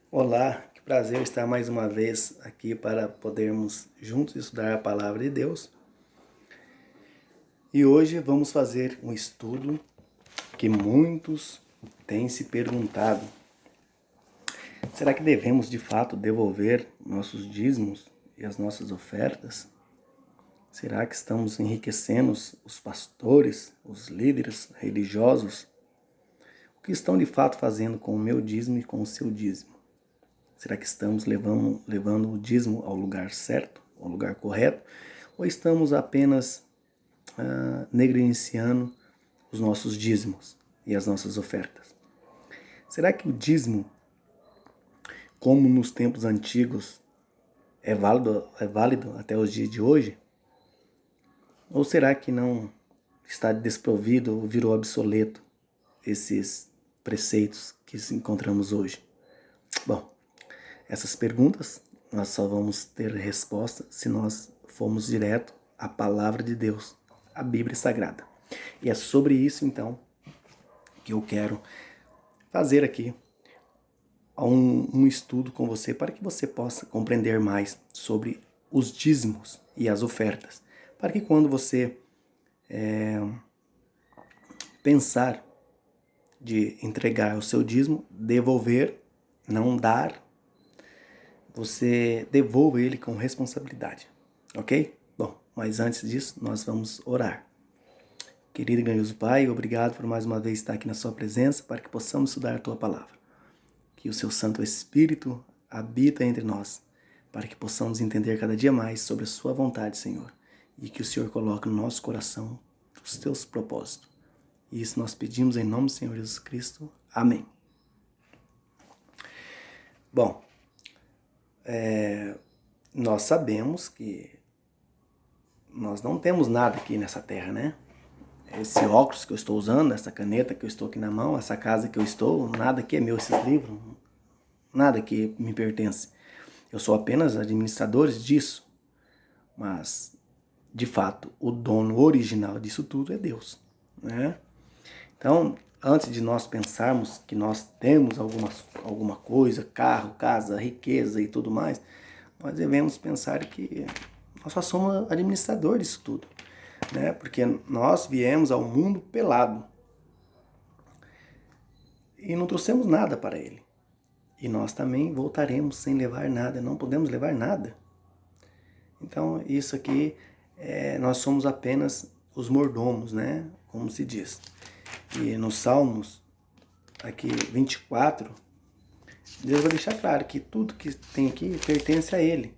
Olá, que prazer estar mais uma vez aqui para podermos juntos estudar a palavra de Deus. E hoje vamos fazer um estudo que muitos têm se perguntado. Será que devemos de fato devolver nossos dízimos e as nossas ofertas? Será que estamos enriquecendo os pastores, os líderes religiosos? O que estão de fato fazendo com o meu dízimo e com o seu dízimo? Será que estamos levando o dízimo ao lugar certo, ao lugar correto? Ou estamos apenas negligenciando os nossos dízimos e as nossas ofertas? Será que o dízimo, como nos tempos antigos, é válido até os dias de hoje? Ou será que não está desprovido ou virou obsoleto esses preceitos que encontramos hoje? Bom, essas perguntas nós só vamos ter resposta se nós formos direto à palavra de Deus, a Bíblia Sagrada. E é sobre isso, então, que eu quero fazer aqui um estudo com você para que você possa compreender mais sobre os dízimos e as ofertas. Para que quando você pensar de entregar o seu dízimo, devolver, não dar, você devolva ele com responsabilidade, ok? Bom, mas antes disso, nós vamos orar. Querido e grandioso Pai, obrigado por mais uma vez estar aqui na sua presença para que possamos estudar a tua palavra. Que o seu Santo Espírito habita entre nós, para que possamos entender cada dia mais sobre a sua vontade, Senhor, e que o Senhor coloque no nosso coração os teus propósitos. E isso nós pedimos em nome do Senhor Jesus Cristo. Amém. Bom, nós sabemos que nós não temos nada aqui nessa terra, né? Esse óculos que eu estou usando, essa caneta que eu estou aqui na mão, essa casa que eu estou, nada aqui é meu, esses livros, nada que me pertence. Eu sou apenas administrador disso, mas, de fato, o dono original disso tudo é Deus, né? Então, antes de nós pensarmos que nós temos alguma coisa, carro, casa, riqueza e tudo mais, nós devemos pensar que nós só somos administrador disso tudo, né? Porque nós viemos ao mundo pelado e não trouxemos nada para ele. E nós também voltaremos sem levar nada, não podemos levar nada. Então, isso aqui, nós somos apenas os mordomos, né? Como se diz. E nos Salmos, aqui 24, Deus vai deixar claro que tudo que tem aqui pertence a Ele.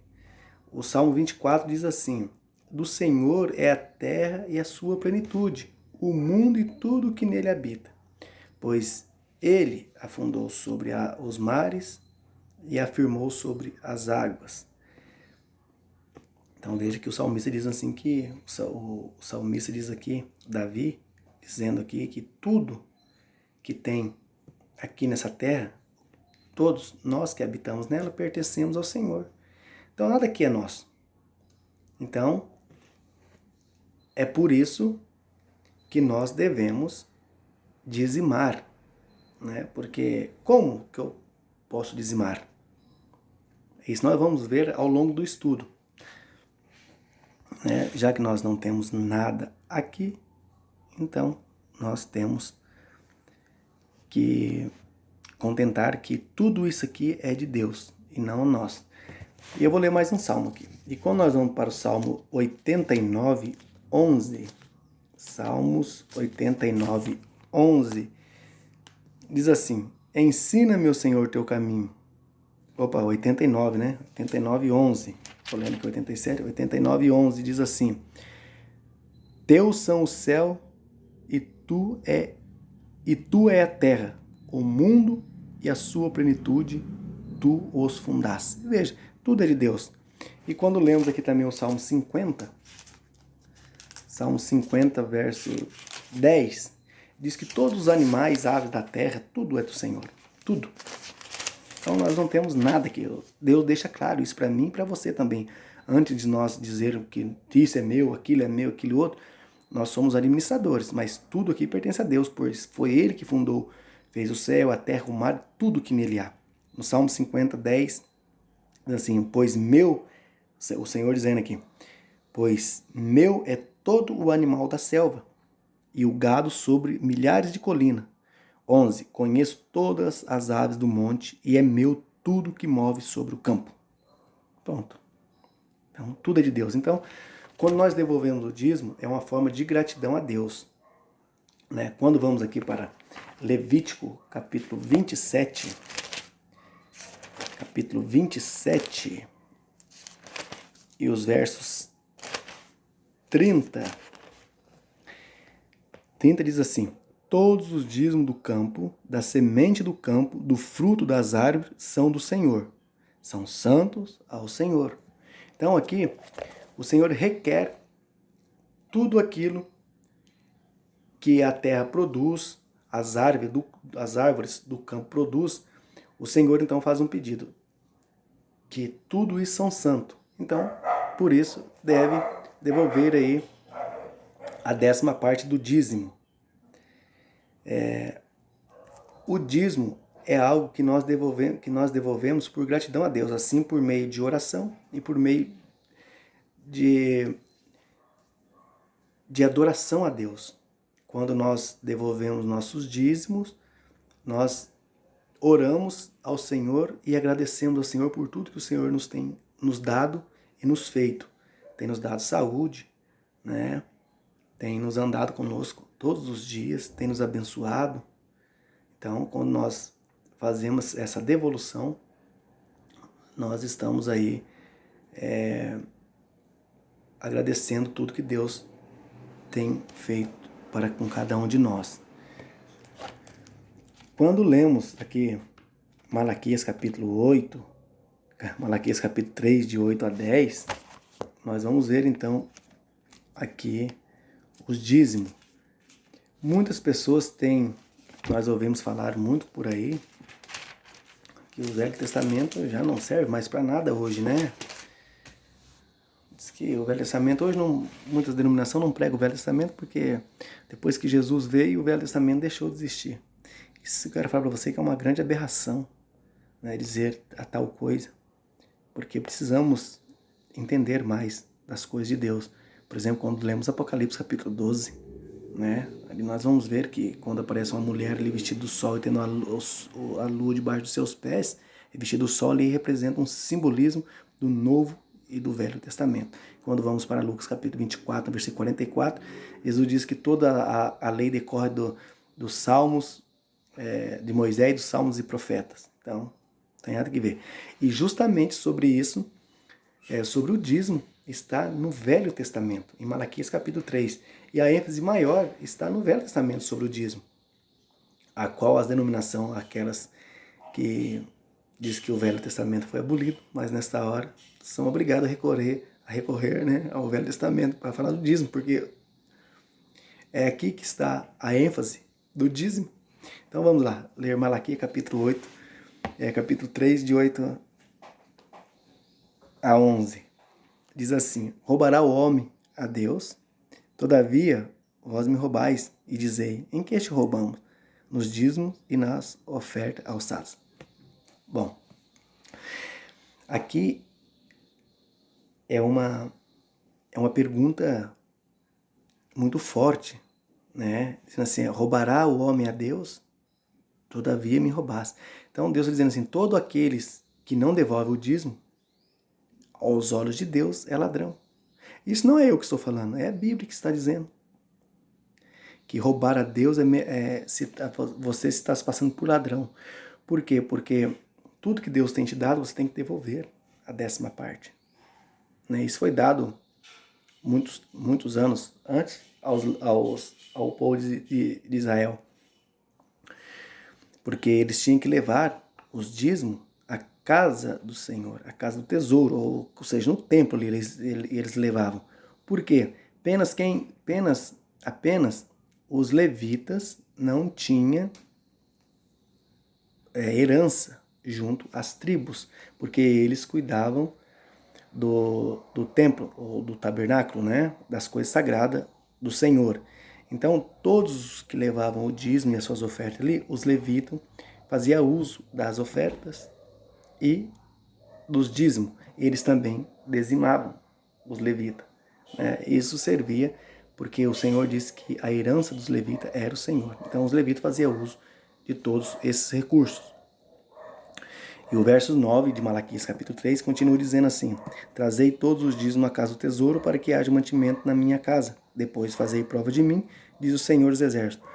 O Salmo 24 diz assim: do Senhor é a terra e a sua plenitude, o mundo e tudo que nele habita. Pois Ele afundou sobre os mares e afirmou sobre as águas. Então veja que o salmista diz assim que, o salmista diz aqui, Davi, dizendo aqui que tudo que tem aqui nessa terra, todos nós que habitamos nela, pertencemos ao Senhor. Então nada aqui é nosso. Então, é por isso que nós devemos dizimar, né? Porque como que eu posso dizimar? Isso nós vamos ver ao longo do estudo. Né? Já que nós não temos nada aqui, então nós temos que contentar que tudo isso aqui é de Deus e não nosso. E eu vou ler mais um salmo aqui. E quando nós vamos para o Salmo 89, 11, Salmos 89, 11, diz assim: ensina-me, Senhor, teu caminho. Opa, 89, né? 89, 11. Estou lendo aqui 87, 89, 11 diz assim: teus são o céu e tu é a terra, o mundo e a sua plenitude, tu os fundaste. Veja, tudo é de Deus. E quando lemos aqui também o Salmo 50, verso 10, diz que todos os animais, aves da terra, tudo é do Senhor. Tudo. Então nós não temos nada aqui. Deus deixa claro isso para mim e para você também. Antes de nós dizermos que isso é meu, aquilo outro, nós somos administradores, mas tudo aqui pertence a Deus, pois foi Ele que fundou, fez o céu, a terra, o mar, tudo que nele há. no Salmo 50, 10, diz assim, pois meu, o Senhor dizendo aqui, pois meu é todo o animal da selva, e o gado sobre milhares de colinas. 11. Conheço todas as aves do monte, e é meu tudo que move sobre o campo. Pronto. Então, tudo é de Deus. Então, quando nós devolvemos o dízimo, é uma forma de gratidão a Deus. Né? Quando vamos aqui para Levítico, capítulo 27, e os versos 30 diz assim, todos os dízimos do campo, da semente do campo, do fruto das árvores, são do Senhor. São santos ao Senhor. Então aqui, o Senhor requer tudo aquilo que a terra produz, as árvores do campo produz, o Senhor então faz um pedido, que tudo isso são santo. Então, por isso, deve devolver aí a 10ª parte do dízimo. O dízimo é algo que nós devolvemos por gratidão a Deus, assim por meio de oração e por meio de adoração a Deus. Quando nós devolvemos nossos dízimos, nós oramos ao Senhor e agradecemos ao Senhor por tudo que o Senhor nos tem nos dado e nos feito. Tem nos dado saúde, né? Tem nos andado conosco todos os dias, tem nos abençoado. Então, quando nós fazemos essa devolução, nós estamos aí agradecendo tudo que Deus tem feito para com cada um de nós. Quando lemos aqui Malaquias capítulo 8, Malaquias capítulo 3, de 8 a 10, nós vamos ver então aqui os dízimos. Muitas pessoas nós ouvimos falar muito por aí, que o Velho Testamento já não serve mais para nada hoje, né? Diz que o Velho Testamento, hoje muitas denominações não pregam o Velho Testamento porque depois que Jesus veio, o Velho Testamento deixou de existir. Isso eu quero falar para você que é uma grande aberração, né, dizer a tal coisa, porque precisamos entender mais das coisas de Deus. Por exemplo, quando lemos Apocalipse capítulo 12, né, ali nós vamos ver que quando aparece uma mulher ali vestida do sol e tendo a lua debaixo dos seus pés, vestida do sol ali representa um simbolismo do Novo e do Velho Testamento. Quando vamos para Lucas capítulo 24, versículo 44, Jesus diz que toda a lei decorre dos Salmos, de Moisés, dos Salmos e Profetas. Então, não tem nada que ver. E justamente sobre isso, sobre o dízimo, está no Velho Testamento, em Malaquias capítulo 3. E a ênfase maior está no Velho Testamento sobre o dízimo, a qual as denominações, aquelas que diz que o Velho Testamento foi abolido, mas nesta hora são obrigados a recorrer, né, ao Velho Testamento para falar do dízimo, porque é aqui que está a ênfase do dízimo. Então vamos lá, ler Malaquias capítulo 8, capítulo 3, de 8 a 11. Diz assim, roubará o homem a Deus? Todavia, vós me roubais, e dizei, em que te roubamos? Nos dízimos e nas ofertas alçadas. Bom, aqui é uma pergunta muito forte, né? Dizendo assim, roubará o homem a Deus? Todavia me roubaste. Então Deus está dizendo assim, todos aqueles que não devolvem o dízimo, aos olhos de Deus é ladrão. Isso não é eu que estou falando, é a Bíblia que está dizendo. Que roubar a Deus você está se passando por ladrão. Por quê? Porque tudo que Deus tem te dado, você tem que devolver a 10ª parte. Né? Isso foi dado muitos anos antes ao povo de Israel. Porque eles tinham que levar os dízimos à casa do Senhor, à casa do tesouro, ou seja, no templo eles levavam. Por quê? Apenas os levitas não tinham herança junto às tribos, porque eles cuidavam do templo, ou do tabernáculo, né? Das coisas sagradas do Senhor. Então, todos os que levavam o dízimo e as suas ofertas ali, os levitas faziam uso das ofertas e dos dízimos. Eles também dizimavam, os levitas. Isso servia porque o Senhor disse que a herança dos levitas era o Senhor. Então os levitas faziam uso de todos esses recursos. E o verso 9 de Malaquias capítulo 3 continua dizendo assim: trazei todos os dízimos à casa do tesouro para que haja mantimento na minha casa. Depois fazei prova de mim, diz o Senhor dos Exércitos.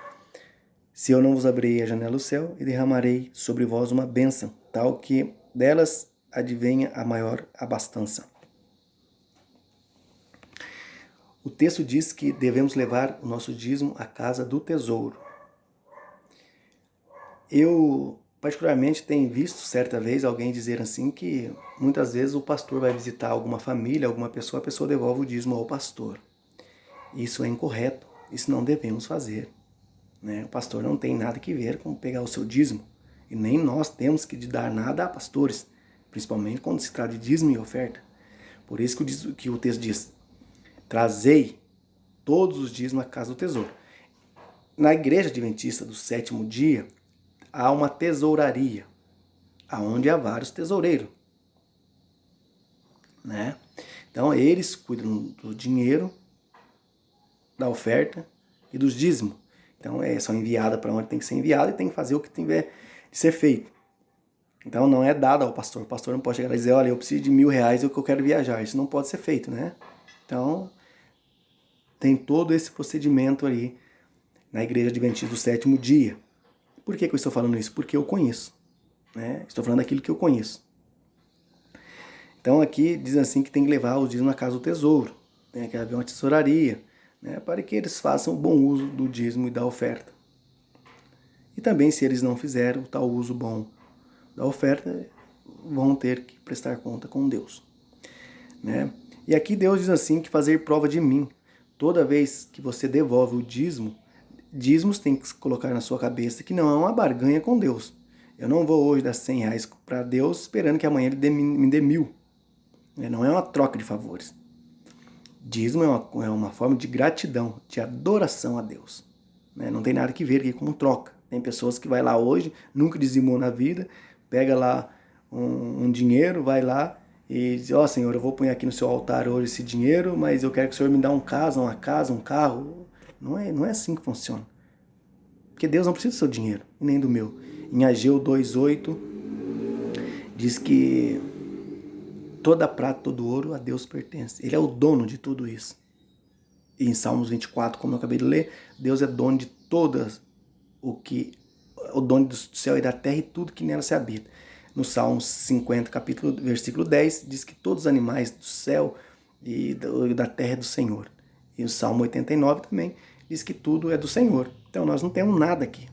Se eu não vos abrirei a janela do céu e derramarei sobre vós uma bênção, tal que delas advenha a maior abastança. O texto diz que devemos levar o nosso dízimo à casa do tesouro. Eu, particularmente, tenho visto certa vez alguém dizer assim que muitas vezes o pastor vai visitar alguma família, alguma pessoa, a pessoa devolve o dízimo ao pastor. Isso é incorreto, isso não devemos fazer. O pastor não tem nada que ver com pegar o seu dízimo. E nem nós temos que dar nada a pastores, principalmente quando se trata de dízimo e oferta. Por isso que o texto diz: trazei todos os dízimos à casa do tesouro. Na igreja adventista do sétimo dia, há uma tesouraria, onde há vários tesoureiros. Então, eles cuidam do dinheiro, da oferta e dos dízimos. Então, são enviadas para onde tem que ser enviado e tem que fazer o que tiver de ser feito. Então, não é dado ao pastor. O pastor não pode chegar e dizer: olha, eu preciso de R$1.000 que eu quero viajar. Isso não pode ser feito, Então, tem todo esse procedimento ali na igreja adventista do sétimo dia. Por que eu estou falando isso? Porque eu conheço. Estou falando daquilo que eu conheço. Então, aqui diz assim que tem que levar os dízimos na casa do tesouro. Tem que haver uma tesouraria, para que eles façam bom uso do dízimo e da oferta. E também, se eles não fizerem o tal uso bom da oferta, vão ter que prestar conta com Deus. E aqui Deus diz assim que fazer prova de mim. Toda vez que você devolve o dízimo, dízimos tem que colocar na sua cabeça que não é uma barganha com Deus. Eu não vou hoje dar R$100 para Deus esperando que amanhã ele me dê 1.000. Não é uma troca de favores. Dízimo é uma forma de gratidão, de adoração a Deus. Não tem nada que ver aqui com troca. Tem pessoas que vai lá hoje, nunca dizimou na vida, pega lá um dinheiro, vai lá e diz: ó, Senhor, eu vou pôr aqui no seu altar hoje esse dinheiro, mas eu quero que o Senhor me dê uma casa, um carro. Não é assim que funciona. Porque Deus não precisa do seu dinheiro, e nem do meu. Em Ageu 2:8, diz que toda prata, todo ouro a Deus pertence. Ele é o dono de tudo isso. E em Salmos 24, como eu acabei de ler, Deus é dono de todas o dono do céu e da terra e tudo que nela se habita. No Salmos 50, versículo 10, diz que todos os animais do céu e da terra é do Senhor. E o Salmo 89 também diz que tudo é do Senhor. Então nós não temos nada aqui.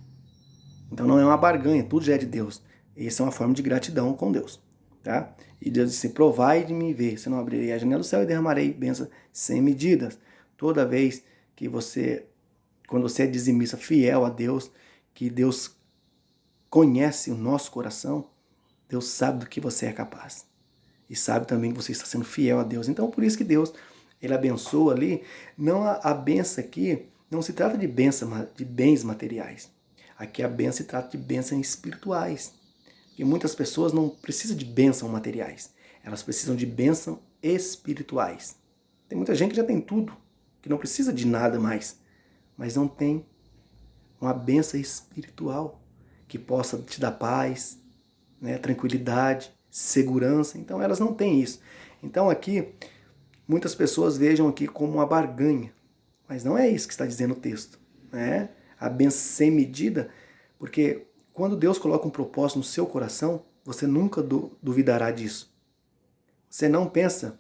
Então não é uma barganha, tudo já é de Deus. Essa é uma forma de gratidão com Deus. E Deus disse: provai de me ver, senão abrirei a janela do céu e derramarei bênçãos sem medidas. Toda vez que quando você é dizimista fiel a Deus, que Deus conhece o nosso coração, Deus sabe do que você é capaz. E sabe também que você está sendo fiel a Deus. Então, por isso que Deus, Ele abençoa ali. Não a benção aqui, não se trata de bens materiais. Aqui a benção se trata de bênçãos espirituais. Porque muitas pessoas não precisam de bênçãos materiais. Elas precisam de bênçãos espirituais. Tem muita gente que já tem tudo, que não precisa de nada mais, mas não tem uma bênção espiritual que possa te dar paz, tranquilidade, segurança. Então elas não têm isso. Então aqui, muitas pessoas vejam aqui como uma barganha, mas não é isso que está dizendo o texto. A bênção sem medida, porque quando Deus coloca um propósito no seu coração, você nunca duvidará disso. Você não pensa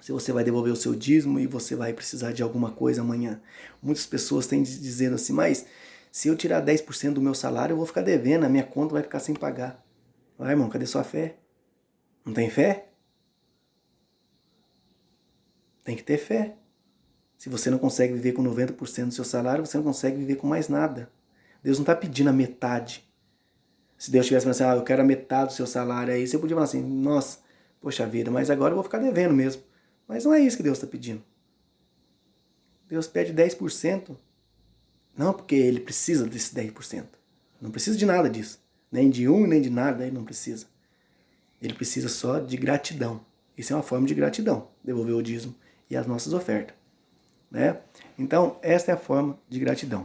se você vai devolver o seu dízimo e você vai precisar de alguma coisa amanhã. Muitas pessoas têm dizendo assim: mas se eu tirar 10% do meu salário, eu vou ficar devendo, a minha conta vai ficar sem pagar. Vai, irmão, cadê sua fé? Não tem fé? Tem que ter fé. Se você não consegue viver com 90% do seu salário, você não consegue viver com mais nada. Deus não está pedindo a metade. Se Deus tivesse falando assim: eu quero a metade do seu salário, aí você podia falar assim: nossa, poxa vida, mas agora eu vou ficar devendo mesmo. Mas não é isso que Deus está pedindo. Deus pede 10%. Não porque Ele precisa desse 10%. Não precisa de nada disso. Nem de um, nem de nada, Ele não precisa. Ele precisa só de gratidão. Isso é uma forma de gratidão, devolver o dízimo e as nossas ofertas, né? Então, esta é a forma de gratidão.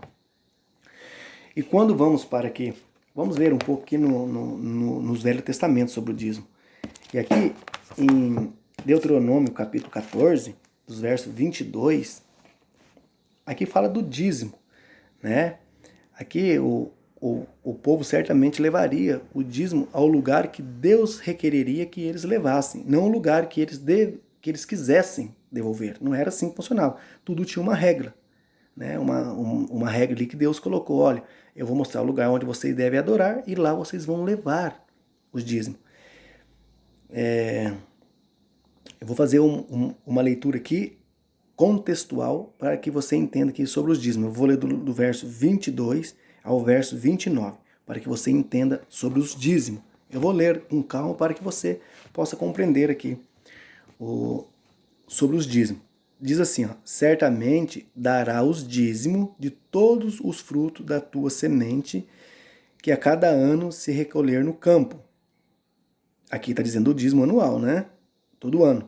E quando vamos para aqui, vamos ver um pouco aqui no Velho Testamento sobre o dízimo. E aqui em Deuteronômio capítulo 14, dos versos 22, aqui fala do dízimo, né? Aqui o povo certamente levaria o dízimo ao lugar que Deus requereria que eles levassem, não ao lugar que eles quisessem devolver. Não era assim que funcionava. Tudo tinha uma regra, né? Uma regra ali que Deus colocou. Olha, eu vou mostrar o lugar onde vocês devem adorar e lá vocês vão levar os dízimos. Eu vou fazer uma leitura aqui contextual para que você entenda aqui sobre os dízimos. Eu vou ler do verso 22 ao verso 29, para que você entenda sobre os dízimos. Eu vou ler com calma para que você possa compreender aqui sobre os dízimos. Diz assim, ó, certamente dará os dízimos de todos os frutos da tua semente que a cada ano se recolher no campo. Aqui está dizendo o dízimo anual, né? Todo ano.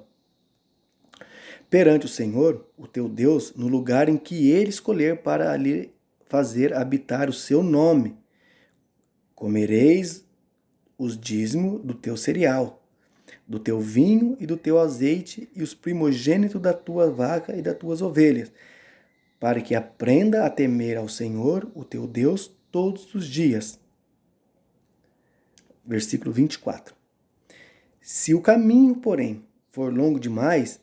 Perante o Senhor, o teu Deus, no lugar em que ele escolher para ali fazer habitar o seu nome. Comereis os dízimos do teu cereal, do teu vinho e do teu azeite e os primogênitos da tua vaca e das tuas ovelhas, para que aprenda a temer ao Senhor, o teu Deus, todos os dias. Versículo 24. Se o caminho, porém, for longo demais,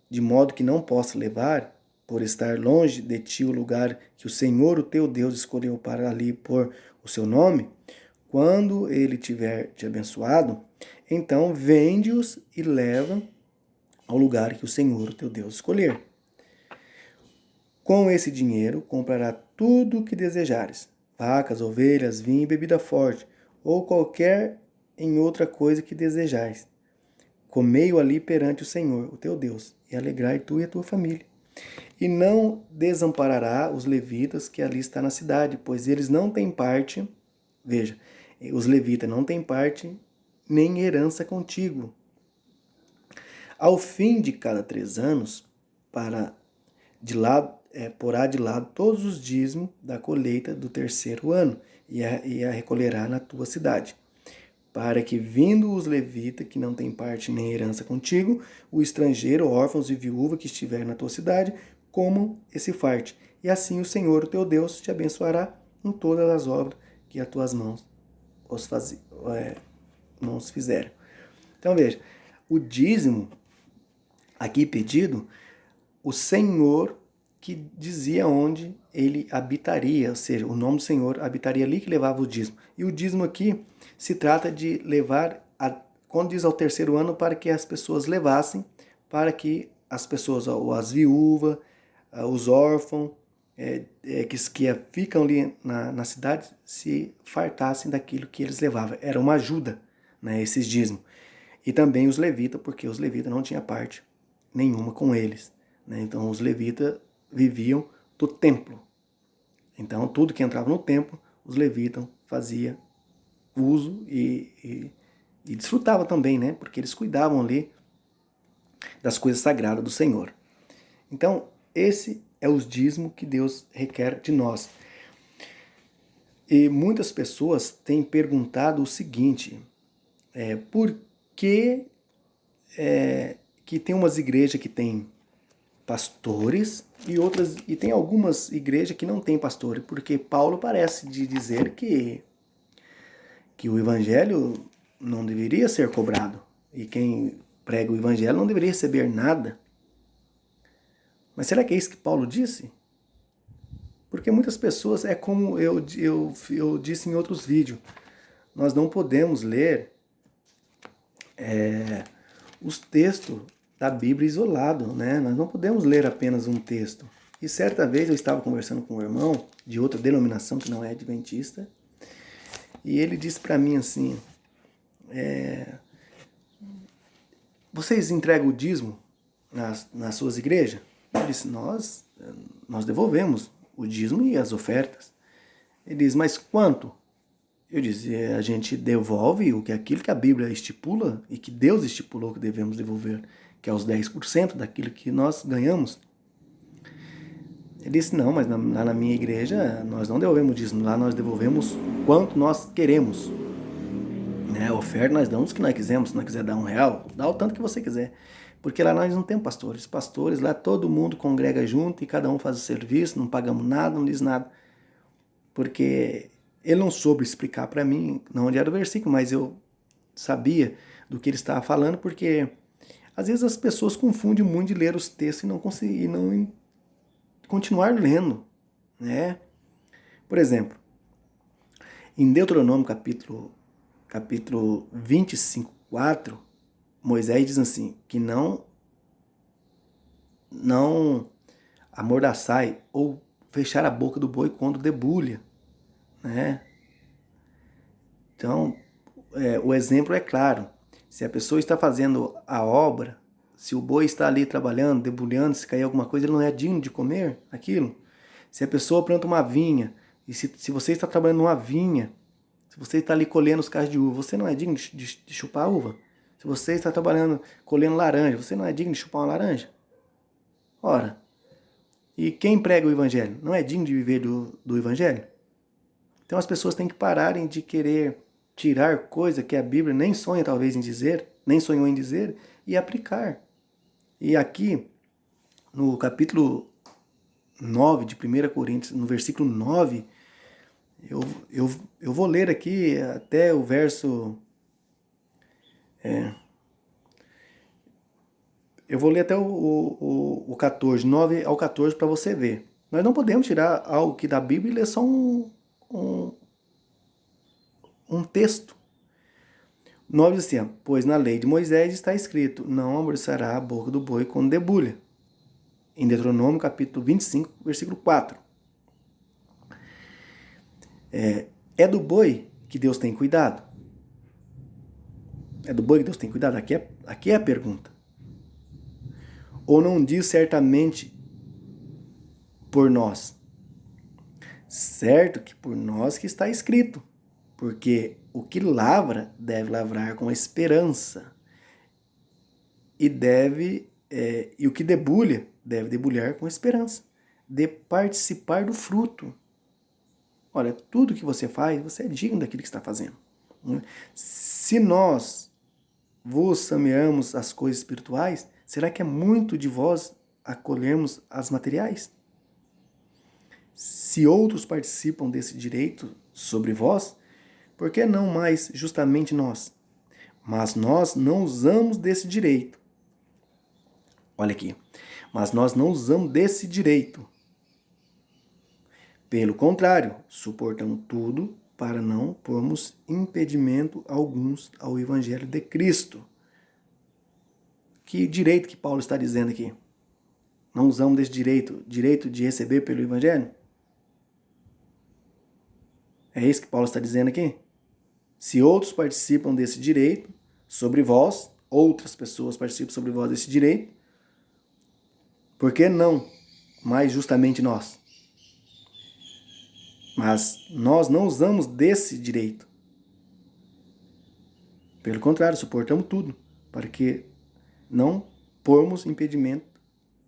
de modo que não possa levar, por estar longe de ti o lugar que o Senhor, o teu Deus, escolheu para ali pôr o seu nome, quando ele tiver te abençoado, então vende-os e leva ao lugar que o Senhor, o teu Deus, escolher. Com esse dinheiro comprará tudo o que desejares, vacas, ovelhas, vinho e bebida forte, ou qualquer em outra coisa que desejais. Comei-o ali perante o Senhor, o teu Deus, e alegrai tu e a tua família. E não desamparará os levitas que ali está na cidade, pois eles não têm parte, veja, os levitas não têm parte nem herança contigo. Ao fim de cada 3 anos, porá de lado todos os dízimos da colheita do 3º ano, e a recolherá na tua cidade. Para que, vindo os levitas, que não têm parte nem herança contigo, o estrangeiro, órfãos e viúva que estiver na tua cidade, comam esse farte. E assim o Senhor, o teu Deus, te abençoará em todas as obras que as tuas mãos fizeram. Então veja, o dízimo aqui pedido, o Senhor que dizia onde ele habitaria, ou seja, o nome do Senhor habitaria ali que levava o dízimo. E o dízimo aqui se trata de levar, quando diz ao 3º ano, para que as pessoas levassem, para que as pessoas, as viúvas, os órfãos, que ficam ali na cidade, se fartassem daquilo que eles levavam. Era uma ajuda, né, esses dízimos. E também os levitas, porque os levitas não tinham parte nenhuma com eles, né? Então os levitas viviam do templo. Então tudo que entrava no templo, os levitas faziam uso e desfrutavam também, né? Porque eles cuidavam ali das coisas sagradas do Senhor. Então esse é o dízimo que Deus requer de nós. E muitas pessoas têm perguntado o seguinte, por que que tem umas igrejas que tem pastores e tem algumas igrejas que não tem pastores, porque Paulo parece de dizer que o evangelho não deveria ser cobrado e quem prega o evangelho não deveria receber nada. Mas será que é isso que Paulo disse? Porque muitas pessoas, é como eu disse em outros vídeos, nós não podemos ler os textos da Bíblia isolado, né? Nós não podemos ler apenas um texto. E certa vez eu estava conversando com um irmão de outra denominação que não é adventista, e ele disse para mim assim, vocês entregam o dízimo nas suas igrejas? Eu disse, nós devolvemos o dízimo e as ofertas. Ele diz, mas quanto? Eu disse, a gente devolve aquilo que a Bíblia estipula e que Deus estipulou que devemos devolver, que é os 10% daquilo que nós ganhamos. Ele disse, não, mas lá na minha igreja nós não devolvemos dízimo, lá nós devolvemos quanto nós queremos. Né? A oferta nós damos o que nós quisermos, se nós quiser dar R$1, dá o tanto que você quiser. Porque lá nós não temos pastores. Pastores, lá todo mundo congrega junto e cada um faz o serviço, não pagamos nada, não diz nada. Porque ele não soube explicar para mim onde era o versículo, mas eu sabia do que ele estava falando, porque às vezes as pessoas confundem muito de ler os textos e não continuar lendo, né? Por exemplo, em Deuteronômio capítulo 25, 4, Moisés diz assim, que não amordaçai ou fechar a boca do boi quando debulha, né? Então, o exemplo é claro. Se a pessoa está fazendo a obra, se o boi está ali trabalhando, debulhando, se cair alguma coisa, ele não é digno de comer aquilo. Se a pessoa planta uma vinha, e se você está trabalhando numa vinha, se você está ali colhendo os cachos de uva, você não é digno de chupar a uva. Se você está trabalhando, colhendo laranja, você não é digno de chupar uma laranja. Ora, e quem prega o evangelho não é digno de viver do evangelho? Então as pessoas têm que pararem de querer tirar coisa que a Bíblia nem sonha talvez em dizer, nem sonhou em dizer, e aplicar. E aqui, no capítulo 9 de 1 Coríntios, no versículo 9, eu vou ler aqui até o verso... eu vou ler até o 14, 9 ao 14, para você ver. Nós não podemos tirar algo que da Bíblia e ler só um texto. 9 diz assim, pois na lei de Moisés está escrito, não amordaçará a boca do boi quando debulha. Em Deuteronômio, capítulo 25, versículo 4. É do boi que Deus tem cuidado? É do boi que Deus tem cuidado? Aqui é a pergunta. Ou não diz certamente por nós? Certo que por nós que está escrito. Porque o que lavra deve lavrar com esperança. E o que debulha deve debulhar com esperança. De participar do fruto. Olha, tudo que você faz, você é digno daquilo que está fazendo. Se nós vos semeamos as coisas espirituais, será que é muito de vós acolhermos as materiais? Se outros participam desse direito sobre vós, por que não mais justamente nós? Mas nós não usamos desse direito. Olha aqui. Mas nós não usamos desse direito. Pelo contrário, suportamos tudo para não pormos impedimento alguns ao Evangelho de Cristo. Que direito que Paulo está dizendo aqui? Não usamos desse direito de receber pelo Evangelho? É isso que Paulo está dizendo aqui? Se outros participam desse direito sobre vós, outras pessoas participam sobre vós desse direito, por que não mais justamente nós? Mas nós não usamos desse direito. Pelo contrário, suportamos tudo, para que não pormos impedimento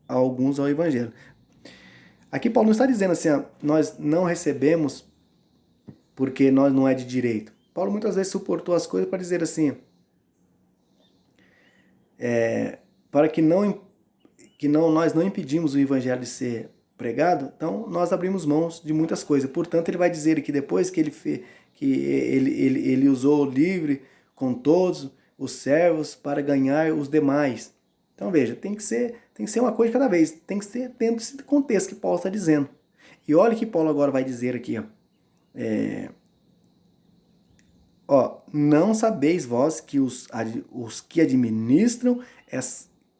a alguns ao Evangelho. Aqui Paulo não está dizendo assim, nós não recebemos porque nós não é de direito. Paulo muitas vezes suportou as coisas para dizer assim, para que nós não impedimos o Evangelho de ser pregado, então nós abrimos mãos de muitas coisas. Portanto, ele vai dizer que depois que ele usou o livre com todos os servos para ganhar os demais. Então veja, tem que ser uma coisa de cada vez, tem que ser dentro desse contexto que Paulo está dizendo. E olha o que Paulo agora vai dizer aqui, não sabeis vós que os que administram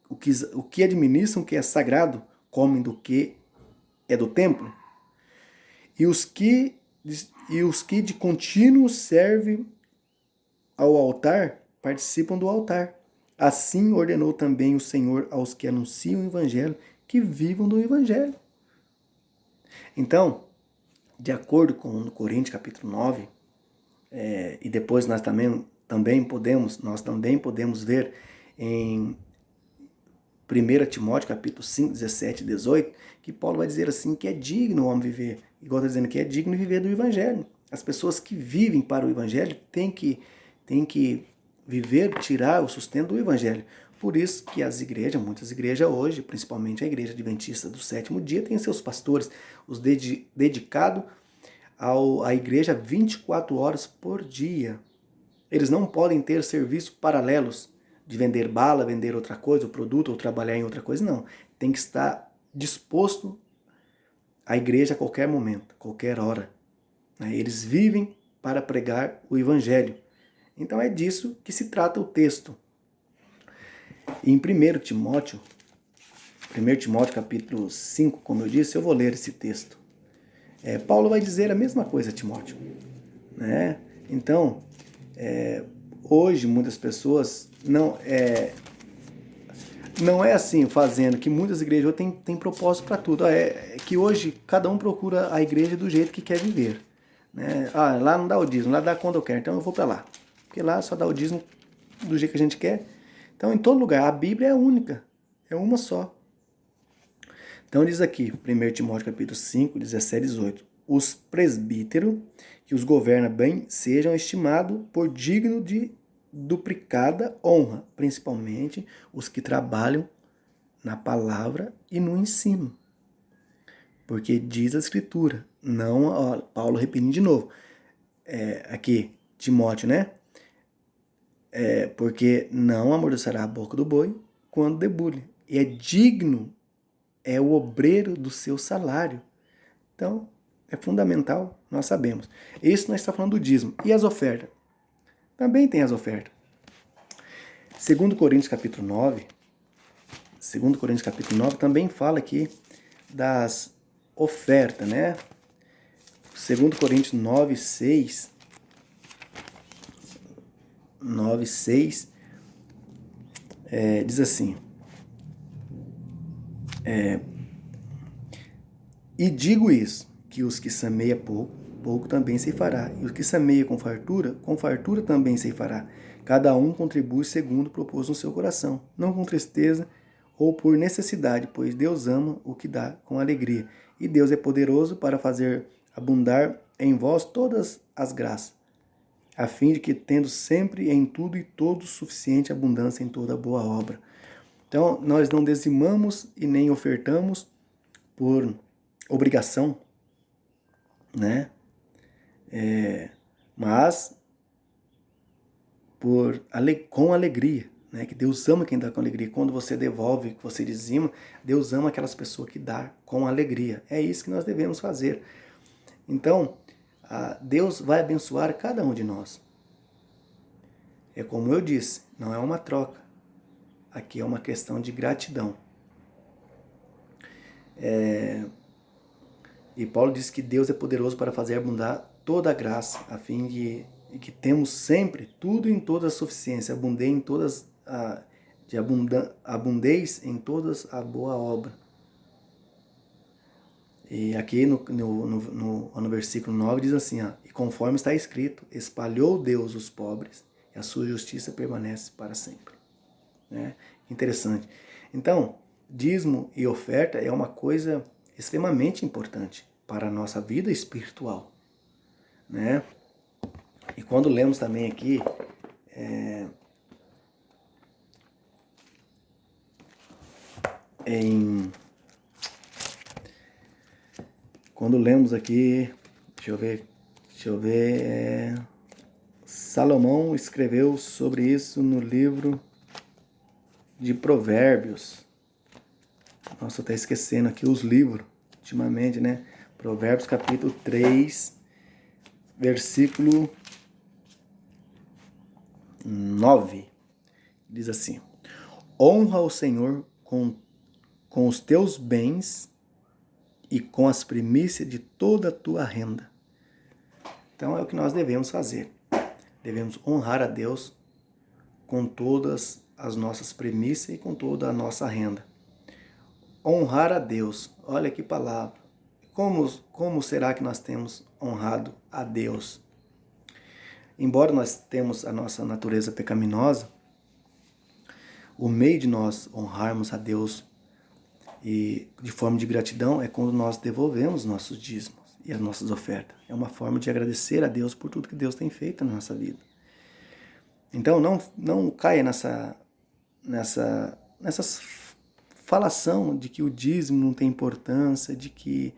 o que administram que é sagrado comem do que é do templo, e os que de contínuo servem ao altar participam do altar. Assim ordenou também o Senhor aos que anunciam o Evangelho que vivam do Evangelho. Então, de acordo com Coríntios capítulo 9, e depois nós também podemos ver em 1 Timóteo capítulo 5, 17 e 18, que Paulo vai dizer assim que é digno o homem viver, igual está dizendo que é digno viver do Evangelho. As pessoas que vivem para o Evangelho têm que viver, tirar o sustento do Evangelho. Por isso que muitas igrejas hoje, principalmente a igreja adventista do sétimo dia, tem seus pastores, os dedicados à igreja 24 horas por dia. Eles não podem ter serviços paralelos de vender bala, vender outra coisa, o produto, ou trabalhar em outra coisa, não. Tem que estar disposto à igreja a qualquer momento, qualquer hora. Eles vivem para pregar o Evangelho. Então é disso que se trata o texto. Em 1 Timóteo capítulo 5, como eu disse, eu vou ler esse texto. Paulo vai dizer a mesma coisa a Timóteo. Né? Então, hoje muitas pessoas não é assim fazendo, que muitas igrejas hoje têm propósito para tudo. É que hoje cada um procura a igreja do jeito que quer viver. Né? Lá não dá o dízimo, lá dá quando eu quero, então eu vou para lá. Porque lá só dá o dízimo do jeito que a gente quer. Então, em todo lugar, a Bíblia é única, é uma só. Então, diz aqui, 1 Timóteo capítulo 5, 17 e 18. Os presbíteros que os governa bem sejam estimados por digno de duplicada honra, principalmente os que trabalham na palavra e no ensino. Porque diz a Escritura, Paulo repetindo de novo, aqui, Timóteo, né? Porque não amordaçará a boca do boi quando debulhe. E é digno, é o obreiro do seu salário. Então, é fundamental, nós sabemos. Isso nós estamos falando do dízimo. E as ofertas? Também tem as ofertas. 2 Coríntios capítulo 9, também fala aqui das ofertas, né? 2 Coríntios 9, 6, diz assim, e digo isso, que os que semeiam pouco também se fará, e os que semeiam com fartura também se fará. Cada um contribui segundo propôs no seu coração, não com tristeza ou por necessidade, pois Deus ama o que dá com alegria. E Deus é poderoso para fazer abundar em vós todas as graças, a fim de que, tendo sempre em tudo e todo suficiente abundância em toda boa obra. Então, nós não dizimamos e nem ofertamos por obrigação, né? Mas com alegria, né? Que Deus ama quem dá com alegria. Quando você devolve, que você dizima, Deus ama aquelas pessoas que dá com alegria. É isso que nós devemos fazer. Então, Deus vai abençoar cada um de nós. É como eu disse, não é uma troca. Aqui é uma questão de gratidão. E Paulo diz que Deus é poderoso para fazer abundar toda a graça, a fim de que temos sempre tudo em toda a suficiência, abundeis em todas a boa obra. E aqui no versículo 9 diz assim, e conforme está escrito, espalhou Deus os pobres, e a sua justiça permanece para sempre. Né? Interessante. Então, dízimo e oferta é uma coisa extremamente importante para a nossa vida espiritual. Né? E quando lemos também aqui, quando lemos aqui, deixa eu ver, Salomão escreveu sobre isso no livro de Provérbios. Nossa, eu estou esquecendo aqui os livros, ultimamente, né? Provérbios capítulo 3, versículo 9. Diz assim, honra o Senhor com os teus bens e com as primícias de toda a tua renda. Então é o que nós devemos fazer. Devemos honrar a Deus com todas as nossas primícias e com toda a nossa renda. Honrar a Deus, olha que palavra. Como será que nós temos honrado a Deus? embora nós temos a nossa natureza pecaminosa, o meio de nós honrarmos a Deus e de forma de gratidão é quando nós devolvemos nossos dízimos e as nossas ofertas. É uma forma de agradecer a Deus por tudo que Deus tem feito na nossa vida. Então não caia nessa falação de que o dízimo não tem importância, de que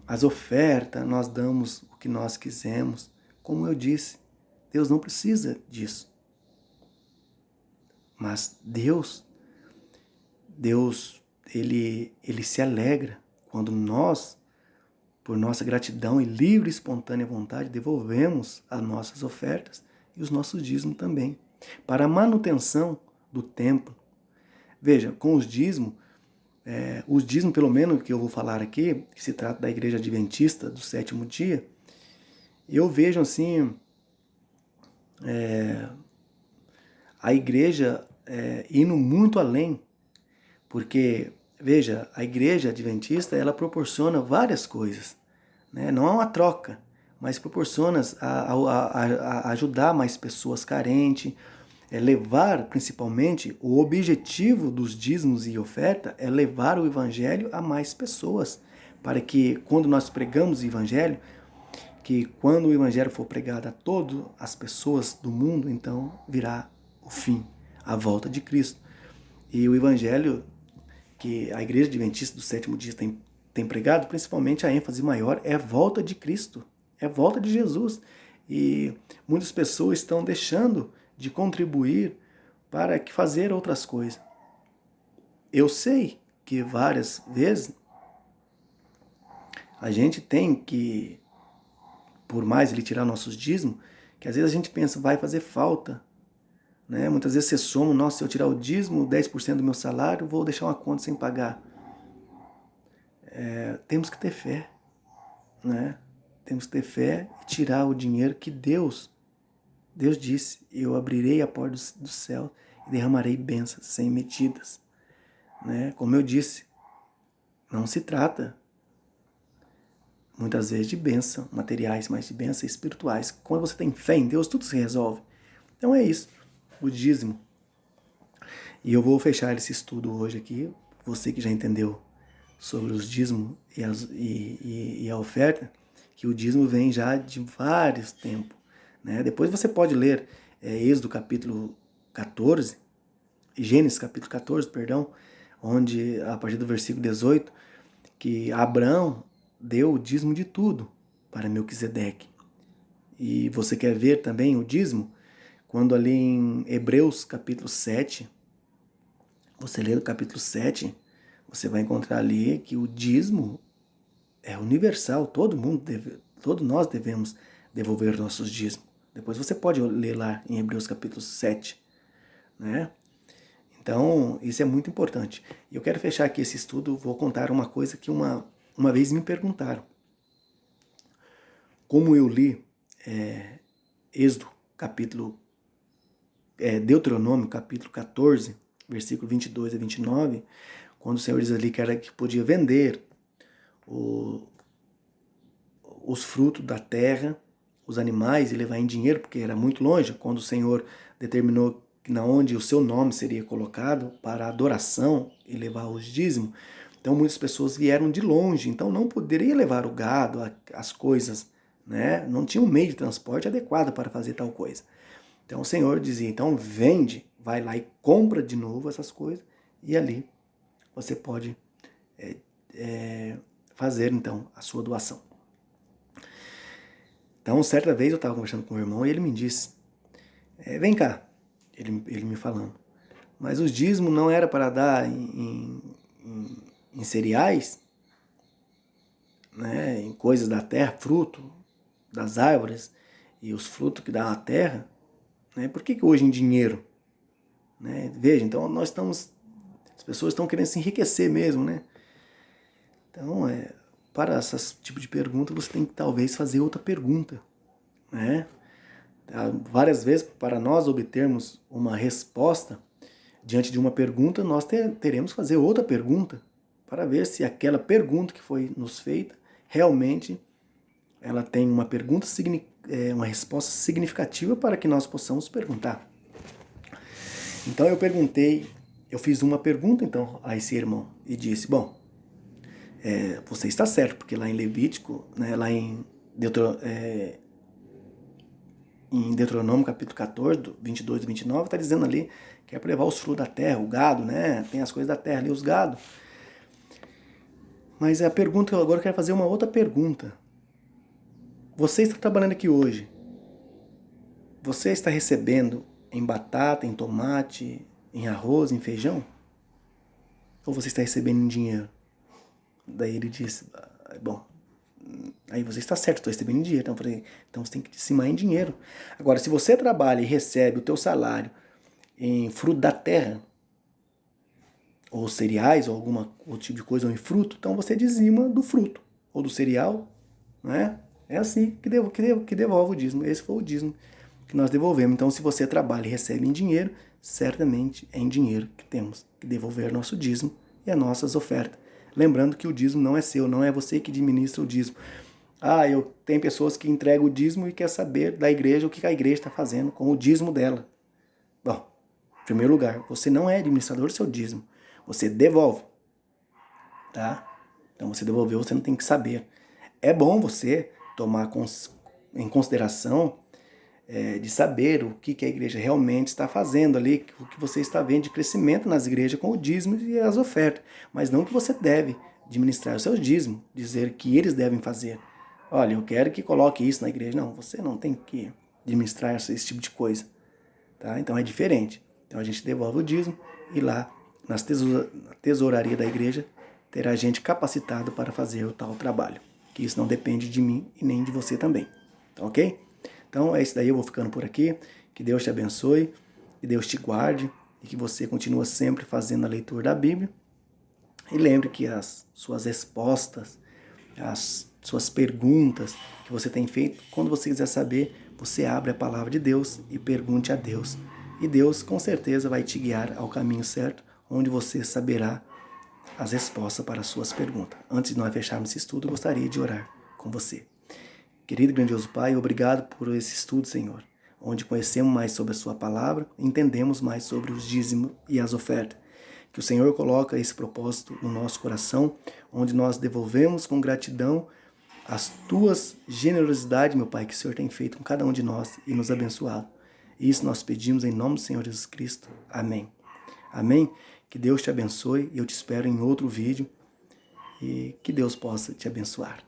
as ofertas nós damos o que nós quisermos. Como eu disse, Deus não precisa disso. Mas Deus ele se alegra quando nós, por nossa gratidão e livre e espontânea vontade, devolvemos as nossas ofertas e os nossos dízimos também, para a manutenção do templo. Veja, com os dízimos pelo menos que eu vou falar aqui, que se trata da Igreja Adventista do Sétimo Dia, eu vejo assim, a igreja indo muito além, porque, veja, a Igreja Adventista, ela proporciona várias coisas, né? Não é uma troca, mas proporciona a ajudar mais pessoas carentes, levar, principalmente, o objetivo dos dízimos e oferta é levar o Evangelho a mais pessoas, para que quando nós pregamos o Evangelho, que quando o Evangelho for pregado a todas as pessoas do mundo, então virá o fim, a volta de Cristo. E o Evangelho que a Igreja Adventista do Sétimo Dia tem pregado, principalmente a ênfase maior, é a volta de Cristo, é a volta de Jesus. E muitas pessoas estão deixando de contribuir para fazer outras coisas. Eu sei que várias vezes a gente tem que, por mais ele tirar nossos dízimos, que às vezes a gente pensa, vai fazer falta, né? Muitas vezes você soma, nossa, se eu tirar o dízimo, 10% do meu salário, vou deixar uma conta sem pagar. Temos que ter fé, né? Temos que ter fé e tirar o dinheiro que Deus disse, eu abrirei a porta do céu e derramarei bênçãos sem medidas, né? Como eu disse, não se trata muitas vezes de bênçãos materiais, mas de bênçãos espirituais. Quando você tem fé em Deus, tudo se resolve. Então é isso, o dízimo. E eu vou fechar esse estudo hoje aqui. Você que já entendeu sobre os dízimos e a oferta, que o dízimo vem já de vários tempos, né? Depois você pode ler Êxodo capítulo 14, Gênesis capítulo 14, perdão, onde a partir do versículo 18, que Abraão deu o dízimo de tudo para Melquisedeque. E você quer ver também o dízimo? Quando ali em Hebreus capítulo 7, você lê o capítulo 7, você vai encontrar ali que o dízimo é universal, todos nós devemos devolver nossos dízimos. Depois você pode ler lá em Hebreus capítulo 7, né? Então, isso é muito importante. E eu quero fechar aqui esse estudo, vou contar uma coisa que uma vez me perguntaram. Como eu li Êxodo capítulo Deuteronômio capítulo 14, versículo 22 a 29, quando o Senhor diz ali que podia vender os frutos da terra, os animais, e levar em dinheiro, porque era muito longe, quando o Senhor determinou onde o seu nome seria colocado para adoração e levar os dízimos. Então muitas pessoas vieram de longe, então não poderia levar o gado, as coisas, né? Não tinha um meio de transporte adequado para fazer tal coisa. Então o Senhor dizia, então vende, vai lá e compra de novo essas coisas, e ali você pode fazer então a sua doação. Então certa vez eu estava conversando com o irmão e ele me disse, vem cá, ele me falando, mas os dízimos não era para dar em cereais, né, em coisas da terra, fruto das árvores e os frutos que dá a terra, né? Por que hoje em dinheiro? Né? Veja, então as pessoas estão querendo se enriquecer mesmo, né? Então, para esse tipo de pergunta, você tem que talvez fazer outra pergunta, né? Várias vezes, para nós obtermos uma resposta diante de uma pergunta, nós teremos que fazer outra pergunta para ver se aquela pergunta que foi nos feita realmente ela tem uma pergunta uma resposta significativa para que nós possamos perguntar. Então eu fiz uma pergunta então a esse irmão e disse, bom, você está certo, porque lá em Levítico, né, lá em Deuteronômio capítulo 14, 22 e 29, está dizendo ali que é para levar os frutos da terra, o gado, né? Tem as coisas da terra ali, os gados. Mas a pergunta, agora eu quero fazer uma outra pergunta. Você está trabalhando aqui hoje, você está recebendo em batata, em tomate, em arroz, em feijão? Ou você está recebendo em dinheiro? Daí ele disse, bom, aí você está certo, estou recebendo em dinheiro. Então eu falei, então você tem que dizimar em dinheiro. Agora, se você trabalha e recebe o teu salário em fruto da terra, ou cereais, ou algum outro tipo de coisa, ou em fruto, então você dizima do fruto, ou do cereal, né? É assim que devolve o dízimo. Esse foi o dízimo que nós devolvemos. Então, se você trabalha e recebe em dinheiro, certamente é em dinheiro que temos que devolver nosso dízimo e as nossas ofertas. Lembrando que o dízimo não é seu, não é você que administra o dízimo. Eu tenho pessoas que entregam o dízimo e quer saber da igreja o que a igreja está fazendo com o dízimo dela. Bom, em primeiro lugar, você não é administrador do seu dízimo. Você devolve, tá? Então, você devolveu, você não tem que saber. É bom você tomar em consideração de saber o que a igreja realmente está fazendo ali, o que você está vendo de crescimento nas igrejas com o dízimo e as ofertas. Mas não que você deve administrar o seu dízimo, dizer que eles devem fazer. Olha, eu quero que coloque isso na igreja. Não, você não tem que administrar esse tipo de coisa. Tá? Então é diferente. Então a gente devolve o dízimo e lá na tesouraria da igreja terá gente capacitada para fazer o tal trabalho. Que isso não depende de mim e nem de você também. Tá ok? Então é isso daí, eu vou ficando por aqui. Que Deus te abençoe, que Deus te guarde e que você continue sempre fazendo a leitura da Bíblia. E lembre que as suas respostas, as suas perguntas que você tem feito, quando você quiser saber, você abre a palavra de Deus e pergunte a Deus. E Deus com certeza vai te guiar ao caminho certo, onde você saberá as respostas para as suas perguntas. Antes de nós fecharmos esse estudo, eu gostaria de orar com você. Querido e grandioso Pai, obrigado por esse estudo, Senhor, onde conhecemos mais sobre a sua palavra, entendemos mais sobre os dízimos e as ofertas. Que o Senhor coloca esse propósito no nosso coração, onde nós devolvemos com gratidão as tuas generosidades, meu Pai, que o Senhor tem feito com cada um de nós e nos abençoado. Isso nós pedimos em nome do Senhor Jesus Cristo. Amém. Amém? Que Deus te abençoe e eu te espero em outro vídeo e que Deus possa te abençoar.